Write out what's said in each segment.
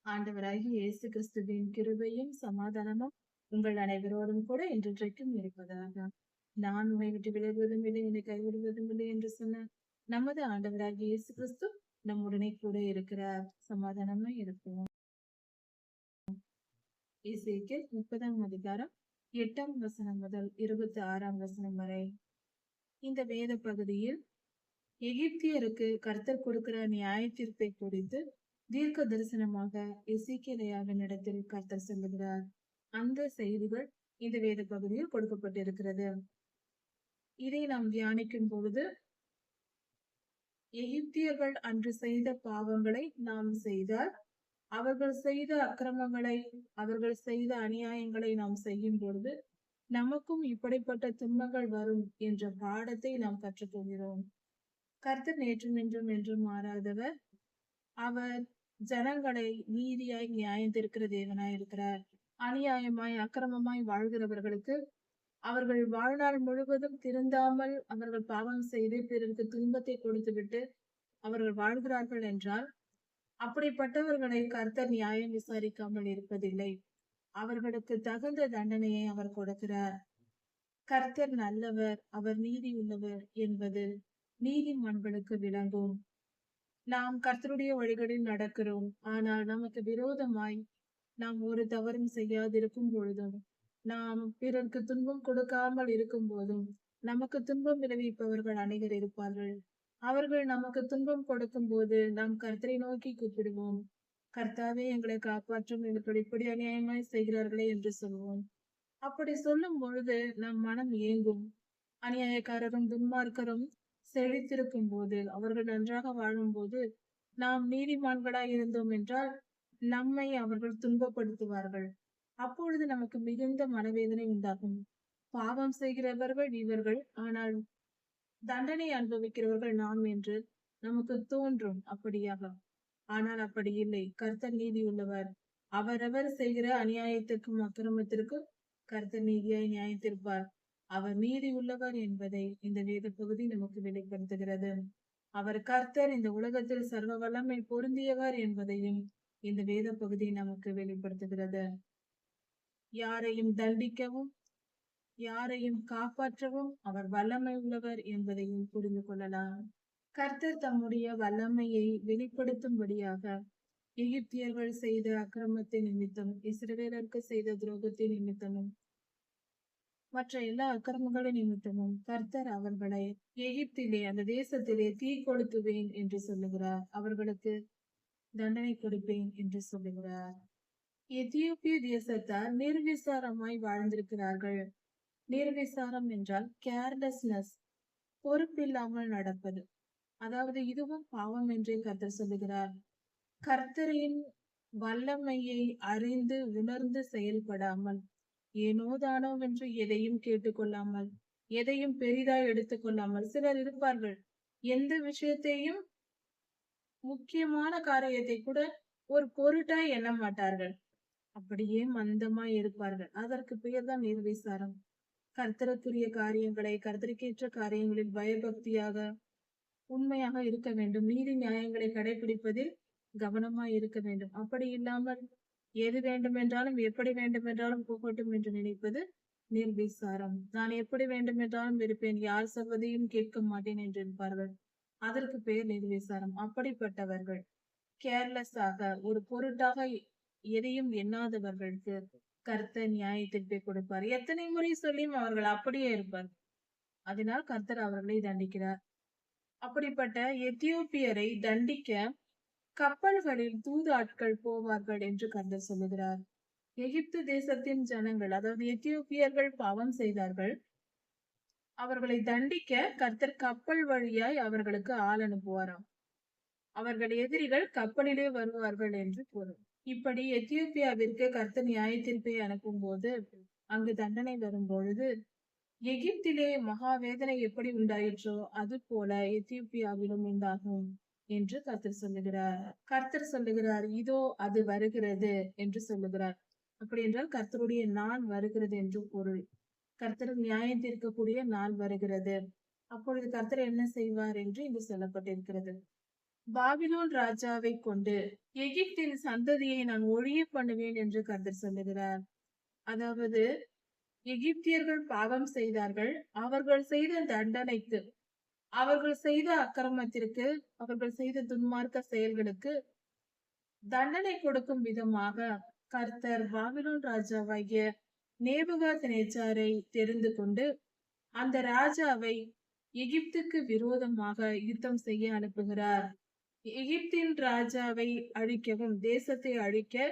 ஆண்டவராகிய இயேசு கிறிஸ்துவின் கிருபையும் சமாதானமும் உங்கள் அனைவரோடும் கூட இன்றைக்கும் இருப்பதாக. நான் உம்மை விட்டு விலகுவதும் இல்லை, என்னை கைவிடுவதும் இல்லை என்று சொன்ன நமது ஆண்டவராகிய இயேசு கிறிஸ்து நம்முடனே கூட இருக்கிறார். சமாதானமா இருப்போம். எசேக்கியேல் 30ஆம் அதிகாரம் 8ஆம் வசனம் முதல் 26ஆம் வசனம் வரை. இந்த வேத பகுதியில் எகிப்தியருக்கு கர்த்தர் கொடுக்கிற நியாய தீர்ப்பை குறித்து தீர்க்க தரிசனமாக எசேக்கியேலியாவினிடத்தில் கர்த்தர் சொல்லுகிறார். அந்த செய்திகள் இந்த வேத பகுதியில் கொடுக்கப்பட்டிருக்கிறது. இதை நாம் தியானிக்கும் பொழுது எகிப்தியர்கள் அன்று செய்த பாவங்களை நாம் செய்தால், அவர்கள் செய்த அக்கிரமங்களை, அவர்கள் செய்த அநியாயங்களை நாம் செய்யும் பொழுது நமக்கும் இப்படிப்பட்ட துன்பங்கள் வரும் என்ற பாடத்தை நாம் கற்றுக்கொள்கிறோம். கர்த்தர் நேற்றும் இன்றும் என்றும் மாறாதவர். அவர் ஜனங்களை நீதியாய் நியாயந்திருக்கிற தேவனாய் இருக்கிறார். அநியாயமாய் அக்கிரமமாய் வாழ்கிறவர்களுக்கு அவர்கள் வாழ்நாள் முழுவதும் திருந்தாமல் அவர்கள் பாவம் செய்து பிறருக்கு துன்பத்தை கொடுத்துவிட்டு அவர்கள் வாழ்கிறார்கள் என்றால், அப்படிப்பட்டவர்களை கர்த்தர் நியாயம் விசாரிக்காமல் இருப்பதில்லை. அவர்களுக்கு தகுந்த தண்டனையை அவர் கொடுக்கிறார். கர்த்தர் நல்லவர், அவர் நீதி உள்ளவர் என்பது நீதிமான்களுக்கு விளங்கும். நாம் கர்த்தருடைய வழிகளில் நடக்கிறோம், ஆனால் நமக்கு விரோதமாய் நாம் ஒரு தவறும் செய்யாதிருக்கும் பொழுதும், நாம் பிறருக்கு துன்பம் கொடுக்காமல் இருக்கும் போதும் நமக்கு துன்பம் விளைவிப்பவர்கள் அநேகர் இருப்பார்கள். அவர்கள் நமக்கு துன்பம் கொடுக்கும் போது நாம் கர்த்தரை நோக்கி கூப்பிடுவோம். கர்த்தாவே, எங்களை காப்பாற்றும், எங்களுக்கு இப்படி அநியாயமாய் செய்கிறார்களே என்று சொல்வோம். அப்படி சொல்லும் பொழுது நம் மனம் ஏங்கும். அநியாயக்காரரும் துன்மார்க்கரும் செழித்திருக்கும் போது, அவர்கள் நன்றாக வாழும் போது நாம் நீதிமான்களாய் இருந்தோம் என்றால் நம்மை அவர்கள் துன்பப்படுத்துவார்கள். அப்பொழுது நமக்கு மிகுந்த மனவேதனை உண்டாகும். பாவம் செய்கிறவர்கள் இவர்கள், ஆனால் தண்டனை அனுபவிக்கிறவர்கள் நாம் என்று நமக்கு தோன்றும். அப்படியாக ஆனால் அப்படி இல்லை. கர்த்தர் நீதி உள்ளவர். அவரவர் செய்கிற அநியாயத்திற்கும் அக்கிரமத்திற்கும் கர்த்தர் நீதியாய் நியாயத்திருப்பார். அவர் நீதி உள்ளவர் என்பதை இந்த வேத பகுதி நமக்கு வெளிப்படுத்துகிறது. அவர் கர்த்தர், இந்த உலகத்தில் சர்வ வல்லமை பொருந்தியவர் என்பதையும் இந்த வேத பகுதி நமக்கு வெளிப்படுத்துகிறது. யாரையும் தண்டிக்கவும் யாரையும் காப்பாற்றவும் அவர் வல்லமை உள்ளவர் என்பதையும் புரிந்து கொள்ளலாம். கர்த்தர் தம்முடைய வல்லமையை வெளிப்படுத்தும்படியாக எகிப்தியர்கள் செய்த அக்கிரமத்தின் நிமித்தம், இஸ்ரவேலருக்கு செய்த துரோகத்தின் நிமித்தமும் மற்ற எல்லா அக்கிரமங்களின் நிமித்தமும் கர்த்தர் அவர்களை எகிப்திலே, அந்த தேசத்திலே தீ கொளுத்துவேன் என்று சொல்லுகிறார். அவர்களுக்கு தண்டனை கொடுப்பேன் என்று சொல்லுகிறார். எத்தியோப்பிய தேசத்தார் நிர்விசாரமாய் வாழ்ந்திருக்கிறார்கள். நிர்விசாரம் என்றால் கேர்லெஸ்னஸ், பொறுப்பில்லாமல் நடப்பது. அதாவது இதுவும் பாவம் என்றே கர்த்தர் சொல்லுகிறார். கர்த்தரின் வல்லமையை அறிந்து உணர்ந்து செயல்படாமல், ஏனோதானோ என்று எதையும் கேட்டுக்கொள்ளாமல், எதையும் பெரிதாய் எடுத்துக்கொள்ளாமல் சிலர் இருப்பார்கள். எந்த விஷயத்தையும், முக்கியமான காரியத்தை கூட ஒரு பொருட்டாய் எண்ண மாட்டார்கள். அப்படியே மந்தமாய் இருப்பார்கள். அதற்கு பெயர்தான் நிர்விசாரம். கர்த்தருக்குரிய காரியங்களை, கர்த்தருக்கேற்ற காரியங்களில் பயபக்தியாக உண்மையாக இருக்க வேண்டும். நீதி நியாயங்களை கடைபிடிப்பதில் கவனமாய் இருக்க வேண்டும். அப்படி இல்லாமல் எது வேண்டுமென்றாலும் எப்படி வேண்டுமென்றாலும் போகட்டும் என்று நினைப்பது நிர்விசாரம். நான் எப்படி வேண்டுமென்றாலும் இருப்பேன், யார் சொல்வதையும் கேட்க மாட்டேன் என்று இருப்பார்கள். அதற்கு பெயர் நிர்விசாரம். அப்படிப்பட்டவர்கள் கேர்லெஸ்ஸாக, ஒரு பொருட்டாக எதையும் எண்ணாதவர்களுக்கு கர்த்தர் நியாய தீர்ப்பை கொடுப்பார். எத்தனை முறை சொல்லியும் அவர்கள் அப்படியே இருப்பார். அதனால் கர்த்தர் அவர்களை தண்டிக்கிறார். அப்படிப்பட்ட எத்தியோப்பியரை தண்டிக்க கப்பல்களில் தூது ஆட்கள் போவார்கள் என்று கர்த்தர் சொல்லுகிறார். எகிப்து தேசத்தின் ஜனங்கள், அதாவது எத்தியோப்பியர்கள் பாவம் செய்தார்கள். அவர்களை தண்டிக்க கர்த்தர் கப்பல் வழியாய் அவர்களுக்கு ஆள் அனுப்புவாராம். அவர்கள் எதிரிகள் கப்பலிலே வருவார்கள் என்று பொருள். இப்படி எத்தியோப்பியாவிற்கு கர்த்தர் நியாய தீர்ப்பை அனுப்பும் போது, அங்கு தண்டனை வரும் பொழுது, எகிப்திலே மகாவேதனை எப்படி உண்டாயிற்றோ அது போல எத்தியோப்பியாவிலும் உண்டாகும் என்று கர்த்தர் சொல்லுகிறார். கர்த்தர் சொல்லுகிறார், இதோ அது வருகிறது என்று சொல்லுகிறார். அப்படி என்றால் கர்த்தருடைய நாள் வருகிறது என்று பொருள். கர்த்தர் நியாயம் தீர்க்கக்கூடிய நாள் வருகிறது. அப்பொழுது கர்த்தர் என்ன செய்வார் என்று இங்கு சொல்லப்பட்டிருக்கிறது. பாபிலோன் ராஜாவை கொண்டு எகிப்தின் சந்ததியை நான் ஒழிய பண்ணுவேன் என்று கர்த்தர் சொல்லுகிறார். அதாவது எகிப்தியர்கள் பாவம் செய்தார்கள். அவர்கள் செய்த தண்டனைக்கு, அவர்கள் செய்த அக்கிரமத்திற்கு, அவர்கள் செய்த துன்மார்க்க செயல்களுக்கு தண்டனை கொடுக்கும் விதமாக கர்த்தர் பாபிலோன் ராஜாவாகிய நேபுகாத்நேச்சாரை தெரிந்து கொண்டு அந்த ராஜாவை எகிப்துக்கு விரோதமாக யுத்தம் செய்ய அனுப்புகிறார். எகிப்தின் ராஜாவை அழிக்கவும், தேசத்தை அழிக்க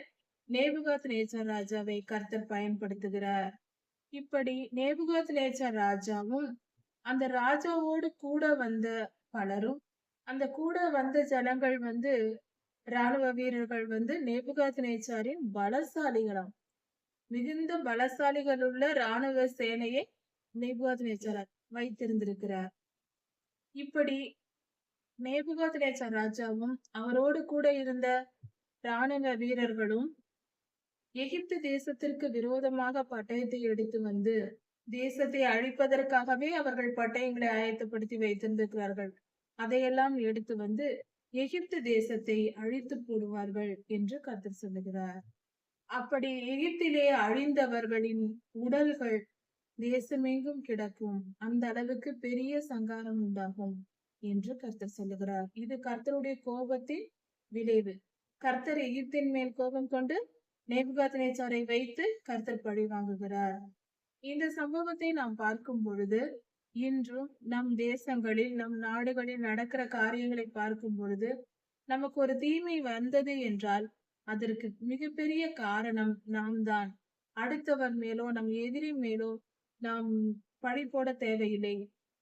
நேபுகாத்நேச்சார் ராஜாவை கர்த்தர் பயன்படுத்துகிறார். இப்படி நேபுகாத்நேச்சார் ராஜாவும் அந்த ராஜாவோடு கூட வந்த பலரும், அந்த கூட வந்த ஜனங்கள் ராணுவ வீரர்கள் நேபுகாத்நேச்சாரின் பலசாலிகளாம். மிகுந்த பலசாலிகள் உள்ள ராணுவ சேனையை நேபுகாத்நேச்சார் வைத்திருந்திருக்கிறார். இப்படி நேபுகாத்நேச்சார் ராஜாவும் அவரோடு கூட இருந்த ராணுவ வீரர்களும் எகிப்து தேசத்திற்கு விரோதமாக பட்டயத்தை எடுத்து வந்து தேசத்தை அழிப்பதற்காகவே அவர்கள் பட்டயங்களை ஆயத்தப்படுத்தி வைத்திருந்திருக்கிறார்கள். அதையெல்லாம் எடுத்து வந்து எகிப்து தேசத்தை அழித்து போடுவார்கள் என்று கர்த்தர் சொல்லுகிறார். அப்படி எகிப்திலே அழிந்தவர்களின் உடல்கள் தேசமெங்கும் கிடக்கும். அந்த அளவுக்கு பெரிய சங்காரம் உண்டாகும் என்று கர்த்தர் சொல்லுகிறார். இது கர்த்தருடைய கோபத்தின் விளைவு. கர்த்தர் எகிப்தின் மேல் கோபம் கொண்டு நேபுகாத்நேச்சாரை வைத்து கர்த்தர் பழி வாங்குகிறார். இந்த சம்பவத்தை நாம் பார்க்கும் பொழுது, இன்றும் நம் தேசங்களில், நம் நாடுகளில் நடக்கிற காரியங்களை பார்க்கும் பொழுது, நமக்கு ஒரு தீமை வந்தது என்றால் அதற்கு மிகப்பெரிய காரணம் நாம் தான். அடுத்தவர் மேலோ, நம் எதிரி மேலோ நாம் பழி போட தேவையில்லை.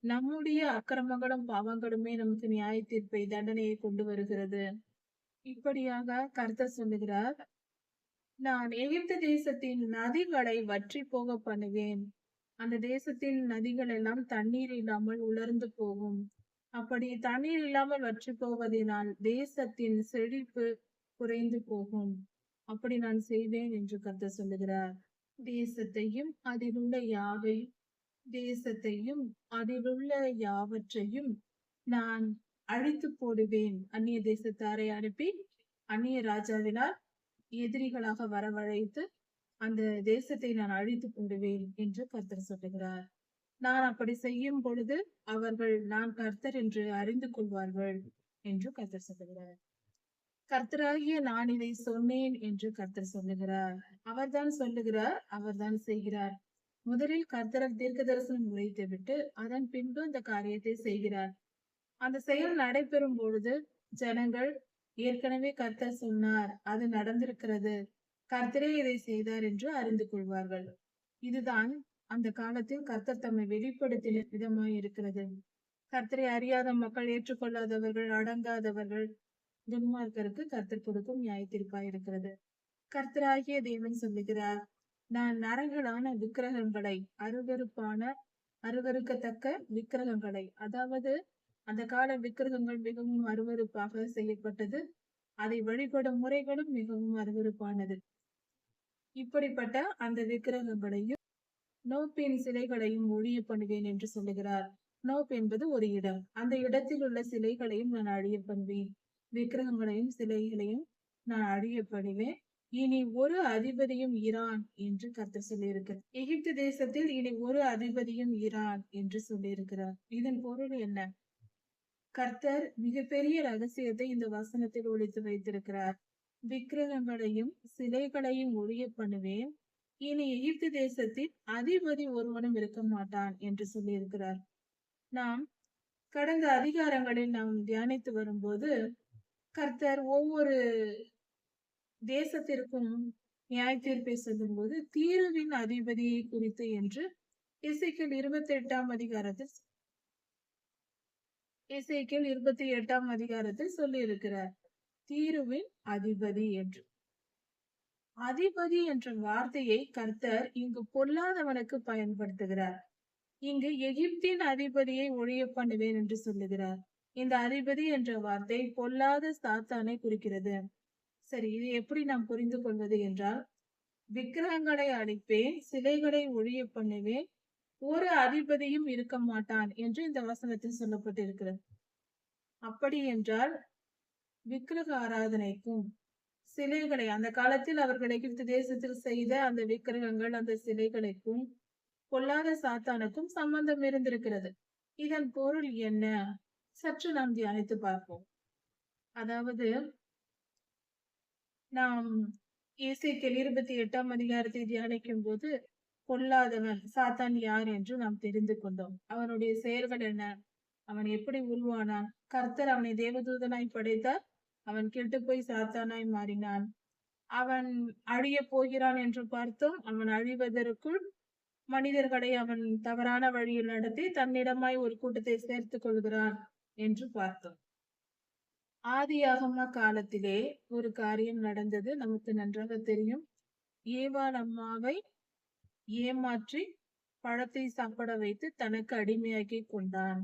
நம்முடைய அக்கிரமங்களும் பாவங்களுமே நமக்கு நியாய தீர்ப்பை, தண்டனையை கொண்டு வருகிறது. இப்படியாக கர்த்தர் சொல்லுகிறார், நான் எகிப்து தேசத்தின் நதிகளை வற்றி போக பண்ணுவேன். அந்த தேசத்தின் நதிகள் எல்லாம் தண்ணீர் இல்லாமல் உலர்ந்து போகும். அப்படி தண்ணீர் இல்லாமல் வற்றி போவதனால் தேசத்தின் செழிப்பு குறைந்து போகும். அப்படி நான் செய்வேன் என்று கர்த்தர் சொல்லுகிறார். தேசத்தையும் அதிலுள்ள தேசத்தையும் அதிலுள்ள யாவற்றையும் நான் அழித்து போடுவேன். அந்நிய தேசத்தாரை அனுப்பி அந்நிய ராஜாவினால் எதிரிகளாக வரவழைத்து அந்த தேசத்தை நான் அழித்து போடுவேன் என்று கர்த்தர் சொல்லுகிறார். நான் அப்படி செய்யும் பொழுது அவர்கள் நான் கர்த்தர் என்று அறிந்து கொள்வார்கள் என்று கர்த்தர் சொல்லுகிறார். கர்த்தராகிய நான் இதை சொன்னேன் என்று கர்த்தர் சொல்லுகிறார். அவர்தான் சொல்லுகிறார், அவர்தான் செய்கிறார். முதலில் கர்த்தர் தீர்க்க தரிசனம் உரைத்து விட்டு அதன் பின்பு இந்த காரியத்தை செய்கிறார். அந்த செயல் நடைபெறும் பொழுது ஜனங்கள் ஏற்கனவே கர்த்தர் சொன்னார், அது நடந்திருக்கிறது, கர்த்தரே இதை செய்தார் என்று அறிந்து கொள்வார்கள். இதுதான் அந்த காலத்தில் கர்த்தர் தம்மை வெளிப்படுத்தின விதமாய் இருக்கிறது. கர்த்தரை அறியாத மக்கள், ஏற்றுக்கொள்ளாதவர்கள், அடங்காதவர்கள், துன்மார்க்கருக்கு கர்த்தர் கொடுக்கும் நியாய தீர்ப்பாய் இருக்கிறது. கர்த்தராகிய தேவன் சொல்லுகிறார், நான் நரகலான விக்கிரகங்களை, அருவருக்கத்தக்க விக்கிரகங்களை, அதாவது அந்த கால விக்கிரகங்கள் மிகவும் அருவருப்பாக செய்யப்பட்டது. அதை வழிபடும் முறைகளும் மிகவும் அருவருப்பானது. இப்படிப்பட்ட அந்த விக்கிரகங்களையும் நோப்பின் சிலைகளையும் ஒழிய பண்ணுவேன் என்று சொல்லுகிறார். நோப் என்பது ஒரு இடம். அந்த இடத்தில் உள்ள சிலைகளையும் நான் அழிய பண்ணுவேன். விக்கிரகங்களையும் சிலைகளையும் நான் அழிய பண்ணுவேன். இனி ஒரு அதிபதியும் ஈரான் என்று கர்த்தர் சொல்லியிருக்கிறார். எகிப்து தேசத்தில் இனி ஒரு அதிபதியும் ஈரான் என்று சொல்லியிருக்கிறார். இதன் பொருள் என்ன? கர்த்தர் மிகப்பெரிய ரகசியத்தை இந்த வசனத்தில் ஒளித்து வைத்திருக்கிறார். விக்கிரகங்களையும் சிலைகளையும் ஒழிய பண்ணுவேன். இனி எகிப்து தேசத்தில் அதிபதி ஒருவனும் இருக்க மாட்டான் என்று சொல்லியிருக்கிறார். நாம் கடந்த அதிகாரங்களில் நாம் தியானித்து வரும்போது கர்த்தர் ஒவ்வொரு தேசத்திற்கும் நியாய தீர்ப்பை சொல்லும் போது தீருவின் அதிபதியை குறித்து என்று எசேக்கியேல் 28ஆம் அதிகாரத்தில் சொல்லி இருக்கிறார். தீருவின் அதிபதி என்று. அதிபதி என்ற வார்த்தையை கர்த்தர் இங்கு பொல்லாதவனுக்கு பயன்படுத்துகிறார். இங்கு எகிப்தின் அதிபதியை ஒழிய பண்ணுவேன் என்று சொல்லுகிறார். இந்த அதிபதி என்ற வார்த்தை பொல்லாத சாத்தானை குறிக்கிறது. சரி, இது எப்படி நாம் புரிந்து கொள்வது என்றால், விக்கிரகங்களை அழிப்பேன், சிலைகளை ஒழிய பண்ணுவேன், ஒரு அதிபதியும் இருக்க மாட்டான் என்று இந்த வசனத்தில் சொல்லப்பட்டிருக்கிறது. அப்படி என்றால் விக்கிரக ஆராதனைக்கும் சிலைகளை அந்த காலத்தில் அவர்கள் எகிப்து தேசத்தில் செய்த அந்த விக்கிரகங்கள் அந்த சிலைகளுக்கும் பொல்லாத சாத்தானுக்கும் சம்பந்தம் இருந்திருக்கிறது. இதன் பொருள் என்ன? சற்று நாம் தியானித்து பார்ப்போம். அதாவது நாம் எசேக்கியேல் 28ஆம் அதிகாரத்தை தியானிக்கும் போது பொல்லாதவன் சாத்தான் யார் என்று நாம் தெரிந்து கொண்டோம். அவனுடைய செயல்கள் என்ன? அவன் எப்படி உருவானான்? கர்த்தர் அவனை தேவதூதனாய் படைத்தார். அவன் கெட்டு போய் சாத்தானாய் மாறினான். அவன் அழிய போகிறான் என்று பார்த்தோம். அவன் அழிவதற்குள் மனிதர்களை அவன் தவறான வழியில் நடத்தி தன்னிடமாய் ஒரு கூட்டத்தை சேர்த்துக் கொள்கிறான் என்று பார்த்தோம். ஆதியாகம காலத்திலே ஒரு காரியம் நடந்தது, நமக்கு நன்றாக தெரியும். ஏவாள் அம்மாவை ஏமாற்றி பழத்தை சாப்பிட வைத்து தனக்கு அடிமையாக்கி கொண்டான்.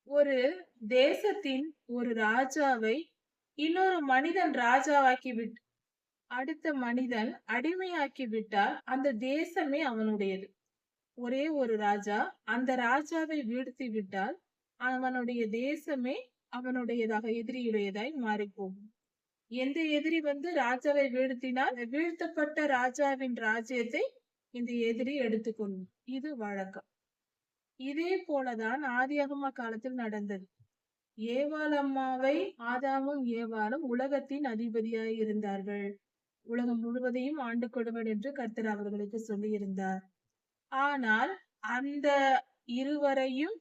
ஒரு தேசத்தின் ஒரு ராஜாவை இன்னொரு மனிதன் ராஜாவாக்கி விட்டு அடுத்த மனிதன் அடிமையாக்கி விட்டால் அந்த தேசமே அவனுடையது. ஒரே ஒரு ராஜா அந்த ராஜாவை வீழ்த்தி விட்டால் அவனுடைய தேசமே அவனுடையதாக எதிரியுடையதாய் மாறிப்போகும். எந்த எதிரி ராஜாவை வீழ்த்தினால் வீழ்த்தப்பட்ட ராஜாவின் ராஜ்யத்தை இந்த எதிரி எடுத்துக்கொள்ளும். இது வழக்கம். இதே போலதான் ஆதியாகம காலத்தில் நடந்தது. ஏவாள் அம்மாவை ஆதாமும் ஏவாளும் உலகத்தின் அதிபதியாய் இருந்தார்கள். உலகம் முழுவதையும் ஆண்டு கொள்வர் என்று கர்த்தர் அவர்களுக்கு சொல்லி இருந்தார். ஆனால் அந்த இருவரையும்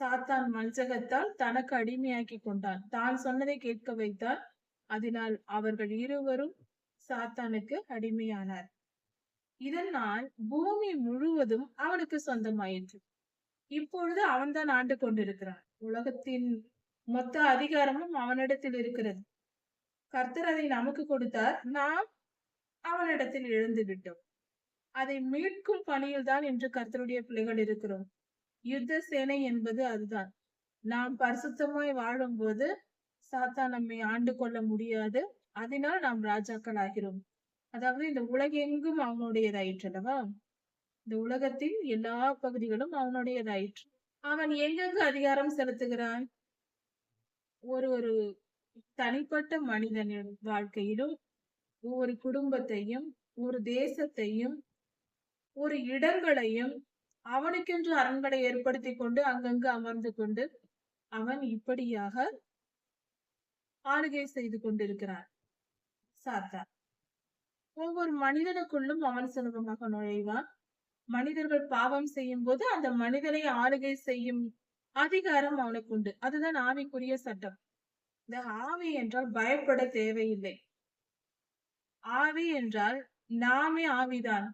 சாத்தான் வஞ்சகத்தால் தனக்கு அடிமையாக்கி கொண்டான். தான் சொன்னதை கேட்க வைத்தார். அதனால் அவர்கள் இருவரும் சாத்தானுக்கு அடிமையானார். இதனால் பூமி முழுவதும் அவனுக்கு சொந்தமாயிற்று. இப்பொழுது அவன்தான் ஆண்டு கொண்டிருக்கிறான். உலகத்தின் மொத்த அதிகாரமும் அவனிடத்தில் இருக்கிறது. கர்த்தர் அதை நமக்கு கொடுத்தார். நாம் அவனிடத்தில் இழந்து விட்டோம். அதை மீட்கும் பணியில் தான் இன்று கர்த்தருடைய பிள்ளைகள் இருக்கிறோம். யுத்த சேனை என்பது அதுதான். நாம் பரிசுத்தமாய் வாழும் போது சாத்தான் நம்மை ஆண்டு கொள்ள முடியாது. அதனால் நாம் ராஜாக்கள் ஆகிறோம். அதாவது இந்த உலகெங்கும் அவனுடையதாயிற்று அல்லவா? இந்த உலகத்தின் எல்லா பகுதிகளும் அவனுடையதாயிற்று. அவன் எங்கெங்கு அதிகாரம் செலுத்துகிறான்? ஒரு தனிப்பட்ட மனிதனின் வாழ்க்கையிலும் ஒரு குடும்பத்தையும் ஒரு தேசத்தையும் ஒரு இடங்களையும் அவனுக்கென்று அரண்களை ஏற்படுத்தி கொண்டு அங்கங்கு அமர்ந்து கொண்டு அவன் இப்படியாக ஆளுகை செய்து கொண்டிருக்கிறான் சாத்தான். ஒவ்வொரு மனிதனுக்குள்ளும் அவன் சுலபமாக நுழைவான். மனிதர்கள் பாவம் செய்யும் போது அந்த மனிதனை ஆளுகை செய்யும் அதிகாரம் அவனுக்கு உண்டு. அதுதான் ஆவிக்குரிய சட்டம். இந்த ஆவி என்றால் பயப்பட தேவையில்லை. ஆவி என்றால் நாமே ஆவிதான்.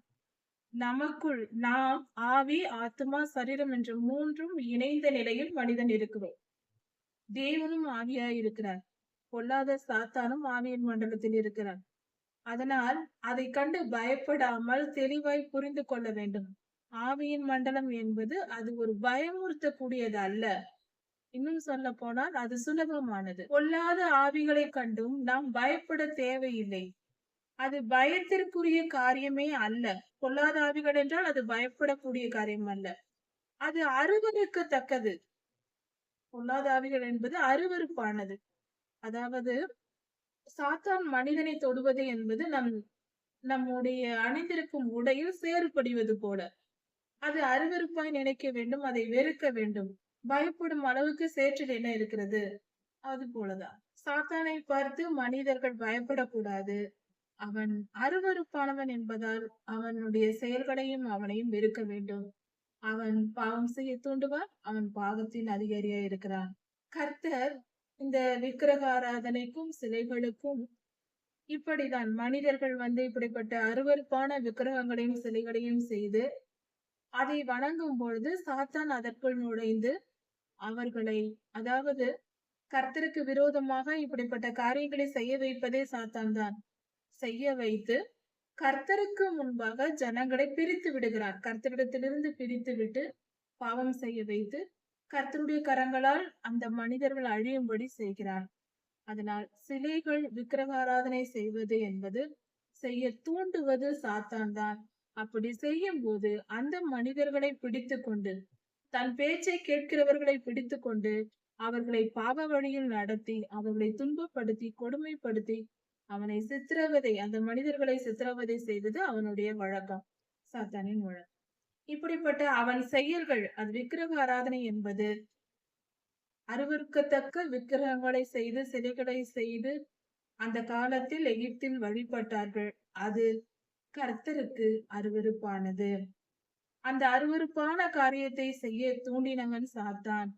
நமக்குள் நாம் ஆவி, ஆத்மா, சரீரம் என்ற மூன்றும் இணைந்த நிலையில் மனிதன் இருக்கிறோம். தேவனும் ஆவியாய் இருக்கிறார். பொல்லாத சாத்தானும் ஆவியின் மண்டலத்தில் இருக்கிறார். அதனால் அதை கண்டு பயப்படாமல் தெளிவாய் புரிந்து கொள்ள வேண்டும். ஆவியின் மண்டலம் என்பது அது ஒரு பயமுறுத்தக்கூடியது அல்ல. இன்னும் சொல்ல போனால் அது சுலபமானது. பொல்லாத ஆவிகளை கண்டும் நாம் பயப்பட தேவையில்லை. அது பயத்திற்குரிய காரியமே அல்ல. பொல்லாத ஆவிகள் என்றால் அது பயப்படக்கூடிய காரியம் அல்ல. அது அருவருக்கத்தக்கது. பொல்லாத ஆவிகள் என்பது அருவருப்பானது. அதாவது சாத்தான் மனிதனை தொடுவது என்பது நம்முடைய அணிந்திருக்கும் உடையில் சேறுபடிவது போல. அது அருவருப்பாய் நினைக்க வேண்டும், அதை வெறுக்க வேண்டும். பயப்படும் அளவுக்கு சேற்றில் என்ன இருக்கிறது? அது போலதான் சாத்தானை பார்த்து மனிதர்கள் பயப்படக்கூடாது. அவன் அருவருப்பானவன் என்பதால் அவனுடைய செயல்களையும் அவனையும் வெறுக்க வேண்டும். அவன் பாவம் செய்ய தூண்டுவான். அவன் பாவத்தின் அதிகாரியாய் இருக்கிறான். கர்த்தர் இந்த விக்கிரக ஆராதனைக்கும் சிலைகளுக்கும் இப்படிதான் மனிதர்கள் இப்படிப்பட்ட அருவருப்பான விக்கிரகங்களையும் சிலைகளையும் செய்து அதை வணங்கும் பொழுது சாத்தான் அதற்குள் நுழைந்து அவர்களை, அதாவது கர்த்தருக்கு விரோதமாக இப்படிப்பட்ட காரியங்களை செய்ய வைப்பதே சாத்தான் தான். செய்ய வைத்து கர்த்தருக்கு முன்பாக ஜனங்களை பிரித்து விடுகிறார். கர்த்தரிடத்திலிருந்து பிரித்து விட்டு பாவம் செய்ய வைத்து கர்த்தருடைய கரங்களால் அந்த மனிதர்கள் அழியும்படி செய்கிறார். அதனால் சிலைகள் விக்கிரக ஆராதனை செய்வது என்பது செய்ய தூண்டுவது சாத்தான் தான். அப்படி செய்யும் போது அந்த மனிதர்களை பிடித்து கொண்டு, தன் பேச்சை கேட்கிறவர்களை பிடித்து கொண்டு அவர்களை பாவ வழியில் நடத்தி அவர்களை துன்பப்படுத்தி கொடுமைப்படுத்தி அவனை சித்திரவதை அந்த மனிதர்களை சித்திரவதை செய்வது அவனுடைய வழக்கம், சாத்தானின் வழக்கம். இப்படிப்பட்ட அவன் செயல்கள், அது விக்கிரக ஆராதனை என்பது அருவருக்கத்தக்க விக்கிரகங்களை செய்து சிலைகளை செய்து அந்த காலத்தில் எகிப்தில் வழிபட்டார்கள். அது கர்த்தருக்கு அருவருப்பானது. அந்த அருவருப்பான காரியத்தை செய்ய தூண்டினவன் சாத்தான்.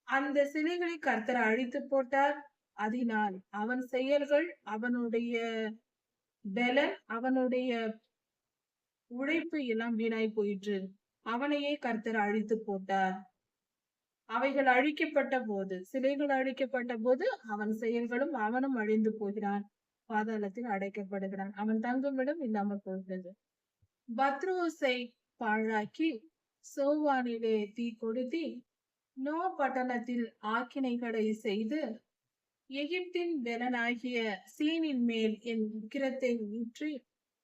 அந்த சிலைகளை கர்த்தர் அழித்து போட்டார். அதனால் அவன் செயல்கள், அவனுடைய பலன், அவனுடைய உழைப்பு எல்லாம் வீணாய் போயிற்று. அவனையே கர்த்தர் அழித்து போட்டார். அவைகள் அழிக்கப்பட்ட போது, சிலைகள் அழிக்கப்பட்ட போது அவன் செயல்களும் அவனும் அழிந்து போகிறான், பாதாளத்தில் அடைக்கப்படுகிறான். அவன் தங்குமிடம் இல்லாமல் போகிறது. பத்ரோஸை பாழாக்கி சோவானிலே தீ கொளுத்தி நோ பட்டணத்தில் ஆக்கினைகளை செய்து எகிப்தின் பெலனாகிய சீனின் மேல் என் உக்கிரத்தை ஊற்றி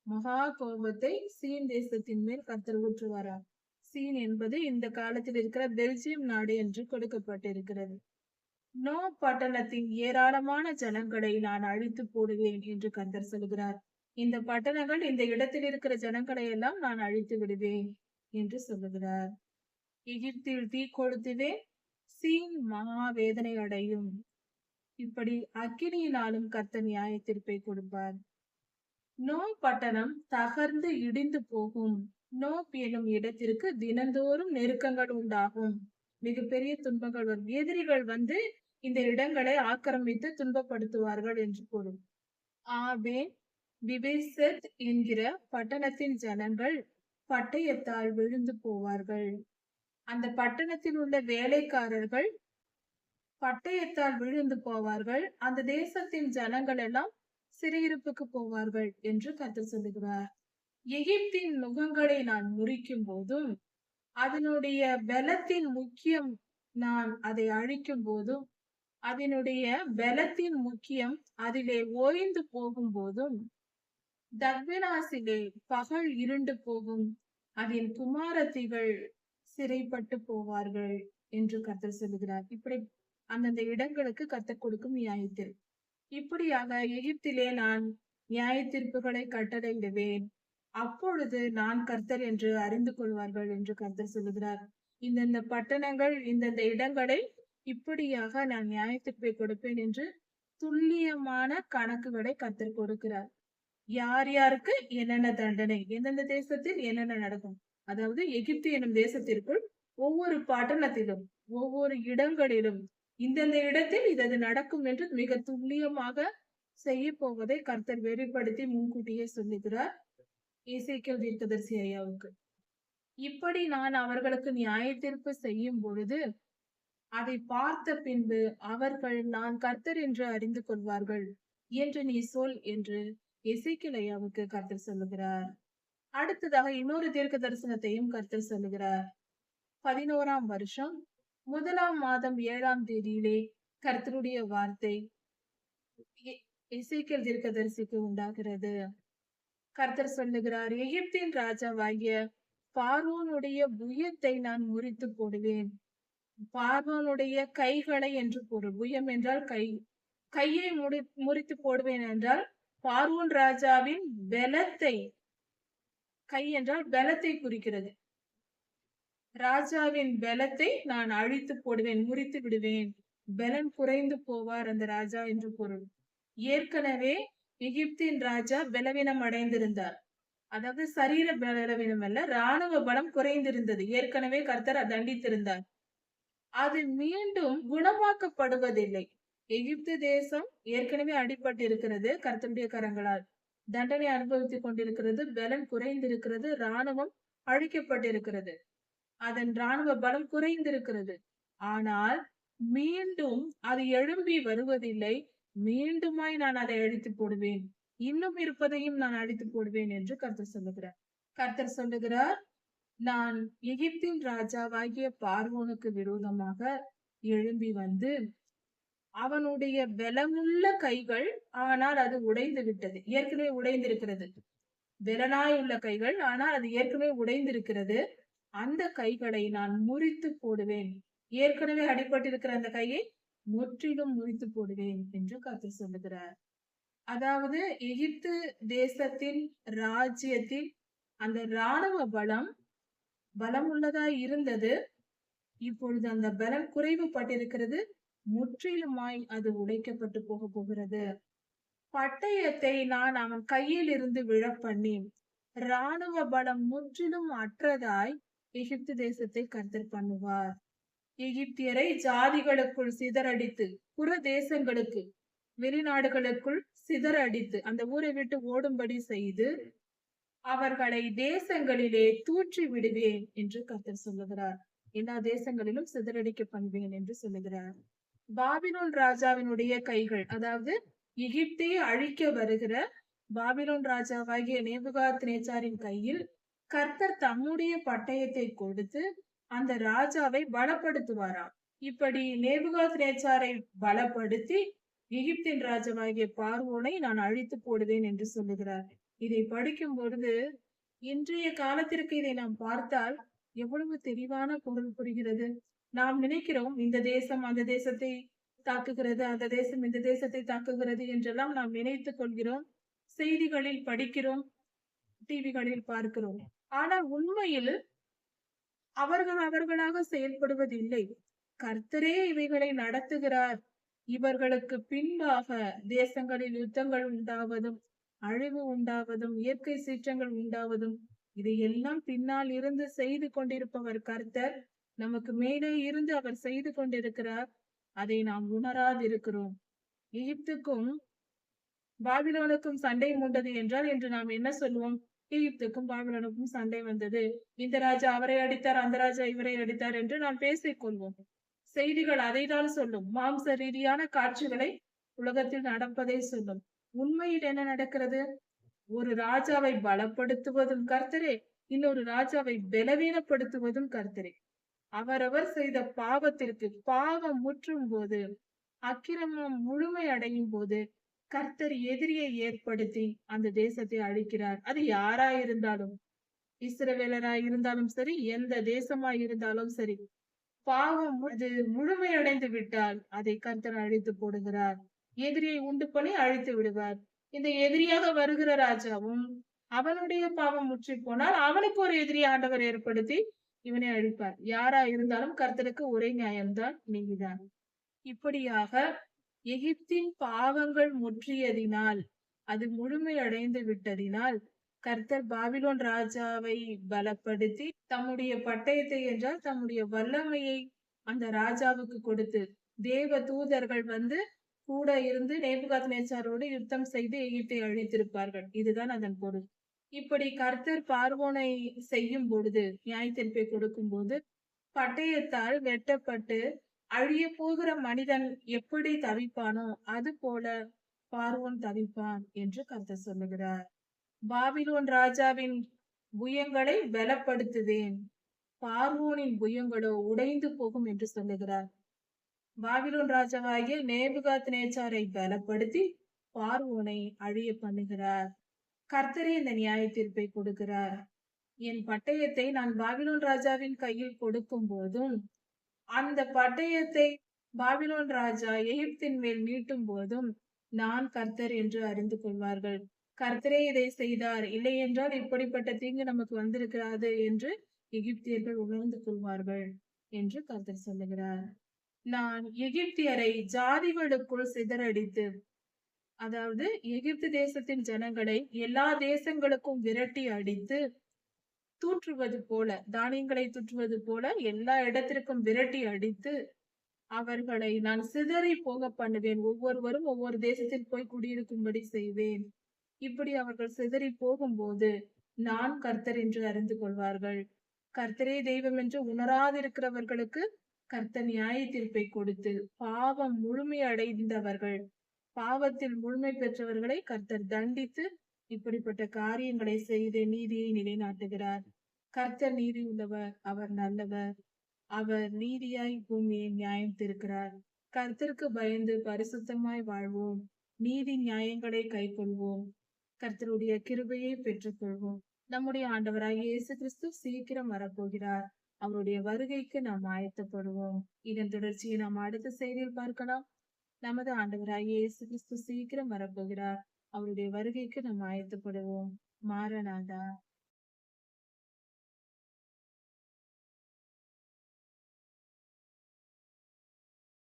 மகா கோபத்தை சீன் தேசத்தின் மேல் கர்த்தர் ஊற்றுவாராம். சீன் என்பது இந்த காலத்தில் இருக்கிற பெல்ஜியம் நாடு என்று கொடுக்கப்பட்டிருக்கிறது. நோ பட்டணத்தின் ஏராளமான ஜனங்களை நான் அழித்து போடுவேன் என்று கர்த்தர் சொல்கிறார். இந்த பட்டணங்கள், இந்த இடத்தில் இருக்கிற ஜனங்களை எல்லாம் நான் அழித்து விடுவேன் என்று சொல்லுகிறார். எகிப்தில் தீ கொளுத்துவேன், சீன் மகா வேதனை அடையும். இப்படி அக்கினியினாலும் கர்த்தர் நியாய தீர்ப்பை கொடுப்பார். நோ பட்டணம் தகர்ந்து இடிந்து போகும். நோப் எனும் இடத்திற்கு தினந்தோறும் நெருக்கங்கள் உண்டாகும். மிகப்பெரிய துன்பங்கள் வரும். எதிரிகள் வந்து இந்த இடங்களை ஆக்கிரமித்து துன்பப்படுத்துவார்கள் என்று பொருள். ஆபேன் பிபேசெத் என்கிற பட்டணத்தின் ஜனங்கள் பட்டயத்தால் விழுந்து போவார்கள். அந்த பட்டணத்தில் உள்ள வேலைக்காரர்கள் பட்டயத்தால் விழுந்து போவார்கள். அந்த தேசத்தின் ஜனங்கள் எல்லாம் சிறையிருப்புக்கு போவார்கள் என்று கர்த்தர் சொல்லுகிறார். எகிப்தின் நுகங்களை நான் முறிக்கும் போதும், அதனுடைய பலத்தின் முக்கியம் நான் அதை அழிக்கும் போதும், அதனுடைய பலத்தின் முக்கியம் அதிலே ஓய்ந்து போகும் போதும், தக்வினாசிலே பகல் இருண்டு போகும், அதன் குமாரத்திகள் சிறைப்பட்டு போவார்கள் என்று கர்த்தர் சொல்லுகிறார். இப்படி அந்தந்த இடங்களுக்கு கர்த்தர் கொடுக்கும் நியாயத்தீர்ப்பு. இப்படியாக எகிப்திலே நான் நியாய தீர்ப்புகளை கட்டளையிடுவேன். அப்பொழுது நான் கர்த்தர் என்று அறிந்து கொள்வார்கள் என்று கர்த்தர் சொல்லுகிறார். இந்தந்த பட்டணங்கள், இந்தந்த இடங்களை இப்படியாக நான் நியாய தீர்ப்பை கொடுப்பேன் என்று துல்லியமான கணக்குகளை கர்த்தர் கொடுக்கிறார். யார் யாருக்கு என்னென்ன தண்டனை, எந்தெந்த தேசத்தில் என்னென்ன நடக்கும். அதாவது எகிப்து எனும் தேசத்திற்குள் ஒவ்வொரு பட்டணத்திலும் ஒவ்வொரு இடங்களிலும் இந்தந்த இடத்தில் இது நடக்கும் என்று மிக துல்லியமாக செய்ய போவதை கர்த்தர் வெளிப்படுத்தி முன்கூட்டியே சொல்லுகிறார் எசேக்கியேல் தீர்க்கதரிசி ஐயாவுக்கு. இப்படி நான் அவர்களுக்கு நியாய தீர்ப்பு செய்யும் பொழுது அதை பார்த்த பின்பு அவர்கள் நான் கர்த்தர் என்று அறிந்து கொள்வார்கள் என்று நீ சொல் என்று எசேக்கியேல் ஐயாவுக்கு கர்த்தர் சொல்லுகிறார். அடுத்ததாக இன்னொரு தீர்க்க தரிசனத்தையும் கர்த்தர் சொல்லுகிறார். 11ஆம் வருஷம் 1ஆம் மாதம் 7ஆம் தேதியிலே கர்த்தருடைய வார்த்தை எசேக்கியேல் தீர்க்கதரிசிக்கு உண்டாகிறது. கர்த்தர் சொல்லுகிறார், எகிப்தின் ராஜாவாகிய பார்வோனுடைய புயத்தை நான் முறித்து போடுவேன். பார்வோனுடைய கைகளை என்று பொருள். புயம் என்றால் கை. கையை முறித்து போடுவேன் என்றால் பார்வோன் ராஜாவின் பலத்தை, கை என்றால் பலத்தை குறிக்கிறது. ராஜாவின் பலத்தை நான் அழித்து போடுவேன், முறித்து விடுவேன். பலன் குறைந்து போவார் அந்த ராஜா என்று பொருள். ஏற்கனவே எகிப்தின் ராஜா பலவீனம் அடைந்திருந்தார். அதாவது சரீர பலவீனம் அல்ல, ராணுவ பலம் குறைந்திருந்தது. ஏற்கனவே கர்த்தர் தண்டித்திருந்தார். அது மீண்டும் குணமாக்கப்படுவதில்லை. எகிப்து தேசம் ஏற்கனவே அடிபட்டு இருக்கிறது, கர்த்தருடைய கரங்களால் தண்டனை அனுபவித்துக் கொண்டிருக்கிறது. பலன் குறைந்திருக்கிறது. ராணுவம் அழிக்கப்பட்டிருக்கிறது. அதன் ராணுவ பலம் குறைந்திருக்கிறது. ஆனால் மீண்டும் அது எழும்பி வருவதில்லை. மீண்டுமாய் நான் அதை அழித்து போடுவேன், இன்னும் இருப்பதையும் நான் அழித்து போடுவேன் என்று கர்த்தர் சொல்லுகிறார். கர்த்தர் சொல்லுகிறார், நான் எகிப்தின் ராஜாவாகிய பார்வோனுக்கு விரோதமாக எழும்பி வந்து அவனுடைய பலமுள்ள கைகள், ஆனால் அது உடைந்து விட்டது, ஏற்கனவே உடைந்திருக்கிறது. பலனாய் உள்ள கைகள், ஆனால் அது ஏற்கனவே உடைந்திருக்கிறது. அந்த கைகளை நான் முறித்து போடுவேன். ஏற்கனவே அடிபட்டிருக்கிற அந்த கையை முற்றிலும் முறித்து போடுவேன் என்று கர்த்தர் சொல்லுகிறார். அதாவது எகிப்து தேசத்தின் ராஜ்யத்தில் அந்த இராணுவ பலம் உள்ளதாய் இருந்தது. இப்பொழுது அந்த பலம் குறைவுபட்டிருக்கிறது. முற்றிலுமாய் அது உடைக்கப்பட்டு போக போகிறது. பட்டயத்தை நான் அவன் கையில் இருந்து விழப்பண்ணி இராணுவ பலம் முற்றிலும் அற்றதாய் எகிப்து தேசத்தை கர்த்தர் பண்ணுவார். எகிப்தியரை ஜாதிகளுக்குள் சிதறடித்து புற தேசங்களுக்கு வெளிநாடுகளுக்குள் சிதறடித்து அந்த ஊரை விட்டு ஓடும்படி செய்து அவர்களை தேசங்களிலே தூற்றி விடுவேன் என்று கர்த்தர் சொல்லுகிறார். எல்லா தேசங்களிலும் சிதறடிக்க பண்ணுவேன் என்று சொல்லுகிறார். பாபிலோன் ராஜாவினுடைய கைகள், அதாவது எகிப்தை அழிக்க வருகிற பாபிலோன் ராஜாவாகிய நேபுகாத்நேச்சாரின் கையில் கர்த்தர் தம்முடைய பட்டயத்தை கொடுத்து அந்த ராஜாவை பலப்படுத்துவாராம். இப்படி நேபுகாத்நேச்சாரை பலப்படுத்தி எகிப்தின் ராஜாவாகிய பார்வோனை நான் அழித்து போடுவேன் என்று சொல்லுகிறார். இதை படிக்கும் பொழுது இன்றைய காலத்திற்கு இதை நாம் பார்த்தால் எவ்வளவு தெளிவான பொருள் புரிகிறது. நாம் நினைக்கிறோம் இந்த தேசம் அந்த தேசத்தை தாக்குகிறது, அந்த தேசம் இந்த தேசத்தை தாக்குகிறது என்றெல்லாம் நாம் நினைத்துக் கொள்கிறோம். செய்திகளில் படிக்கிறோம், டிவிகளில் பார்க்கிறோம். ஆனால் உண்மையில் அவர்களாக செயல்படுவதில்லை. கர்த்தரே இவைகளை நடத்துகிறார். இவர்களுக்கு பின்பாக தேசங்களில் யுத்தங்கள் உண்டாவதும் அழிவு உண்டாவதும் இயற்கை சீற்றங்கள் உண்டாவதும் இதையெல்லாம் பின்னால் இருந்து செய்து கொண்டிருப்பவர் கர்த்தர். நமக்கு மேலே இருந்து அவர் செய்து கொண்டிருக்கிறார். அதை நாம் உணராதிருக்கிறோம். எகிப்துக்கும் பாபிலோனுக்கும் சண்டை மூண்டது என்றால் என்று நாம் என்ன சொல்லுவோம்? எகிப்துக்கும் பாபிலோனுக்கும் சண்டை வந்தது, இந்த ராஜா அவரை அடித்தார், அந்த ராஜா இவரை அடித்தார் என்று நாம் பேசிக் கொள்வோம். செய்திகள் அதைதான் சொல்லும். மாம்ச ரீதியான காட்சிகளை உலகத்தில் நடப்பதை சொல்லும். உண்மையில் என்ன நடக்கிறது? ஒரு ராஜாவை பலப்படுத்துவதும் கர்த்தரே, இன்னொரு ராஜாவை பலவீனப்படுத்துவதும் கர்த்தரே. அவரவர் செய்த பாவத்திற்கு பாவம் முற்றும் போது, அக்கிரமம் முழுமை அடையும் போது கர்த்தர் எதிரியை ஏற்படுத்தி அந்த தேசத்தை அழிக்கிறார். அது யாராயிருந்தாலும், இஸ்ரவேலராய் இருந்தாலும் சரி, எந்த தேசமாய் இருந்தாலும் சரி, பாவம் அது முழுமையடைந்து விட்டால் அதை கர்த்தர் அழித்து போடுகிறார். எதிரியை உண்டு பண்ணி அழித்து விடுவார். இந்த எதிரியாக வருகிற ராஜாவும் அவனுடைய பாவம் முற்றி போனால் அவனுக்கு ஒரு எதிரி ஆண்டவர் ஏற்படுத்தி இவனை அழிப்பார். யாரா இருந்தாலும் கர்த்தருக்கு ஒரே நியாயம்தான், நீதிதான். இப்படியாக எகிப்தின் பாவங்கள் முற்றியதினால், அது முழுமையடைந்து விட்டதினால் கர்த்தர் பாபிலோன் ராஜாவை பலப்படுத்தி தம்முடைய பட்டயத்தை என்றால் தம்முடைய வல்லமையை அந்த ராஜாவுக்கு கொடுத்து தேவ தூதர்கள் வந்து கூட இருந்து நேபுகாத்நேச்சாரோடு யுத்தம் செய்து எகிப்தை அழித்திருப்பார்கள். இதுதான் அதன் பொருள். இப்படி கர்த்தர் பார்வோனை செய்யும் பொழுது, நியாய தீர்ப்பை கொடுக்கும் போது, பட்டயத்தால் வெட்டப்பட்டு அழிய போகிற மனிதன் எப்படி தவிப்பானோ அது போல பார்வோன் தவிப்பான் என்று கர்த்தர் சொல்லுகிறார். பாபிலோன் ராஜாவின் புயங்களை பலப்படுத்துவேன், பார்வோனின் புயங்களோ உடைந்து போகும் என்று சொல்லுகிறார். பாபிலோன் ராஜாவாகிய நேபுகாத்நேச்சாரை பலப்படுத்தி பார்வோனை அழிய பண்ணுகிறார். கர்த்தரே இந்த நியாய தீர்ப்பை கொடுக்கிறார். என் பட்டயத்தை நான் பாபிலோன் ராஜாவின் கையில் கொடுக்கும் போதும், அந்த பட்டயத்தை பாபிலோன் ராஜா எகிப்தின் மேல் நீட்டும் போதும் நான் கர்த்தர் என்று அறிந்து கொள்வார்கள். கர்த்தரே இதை செய்தார், இல்லை என்றால் இப்படிப்பட்ட தீங்கு நமக்கு வந்திருக்கிறது என்று எகிப்தியர்கள் உணர்ந்து கொள்வார்கள் என்று கர்த்தர் சொல்லுகிறார். நான் எகிப்தியரை ஜாதிகளுக்குள் சிதறடித்து, அதாவது எகிப்து தேசத்தின் ஜனங்களை எல்லா தேசங்களுக்கும் விரட்டி அடித்து தூற்றுவது போல, தானியங்களை தூற்றுவது போல எல்லா இடத்திற்கும் விரட்டி அடித்து அவர்களை நான் சிதறி போக பண்ணுவேன். ஒவ்வொருவரும் ஒவ்வொரு தேசத்தில் போய் குடியிருக்கும்படி செய்வேன். இப்படி அவர்கள் சிதறி போகும்போது நான் கர்த்தர் என்று அறிந்து கொள்வார்கள். கர்த்தரே தெய்வம் என்று உணராதிருக்கிறவர்களுக்கு கர்த்தர் நியாய தீர்ப்பை கொடுத்து, பாவம் முழுமை அடைந்தவர்கள், பாவத்தில் முழுமை பெற்றவர்களை கர்த்தர் தண்டித்து இப்படிப்பட்ட காரியங்களை செய்து நீதியை நிலைநாட்டுகிறார். கர்த்தர் நீதி உள்ளவர், அவர் நல்லவர், அவர் நீதியாய் பூமியை நியாயம் தீர்க்கிறார். கர்த்தருக்கு பயந்து பரிசுத்தமாய் வாழ்வோம், நீதி நியாயங்களை கை கொள்வோம், கர்த்தருடைய கிருபையை பெற்றுக் கொள்வோம். நம்முடைய ஆண்டவராகிய இயேசு கிறிஸ்து சீக்கிரம் வரப்போகிறார். அவருடைய வருகைக்கு நாம் ஆயத்தப்படுவோம். இதன் தொடர்ச்சியை நாம் அடுத்த செய்தியில் பார்க்கலாம். நமது ஆண்டவராகிய இயேசு கிறிஸ்து சீக்கிரம் வரப்போகிறார். அவருடைய வருகைக்கு நாம் ஆயத்தப்படுவோம். மாரநாதா.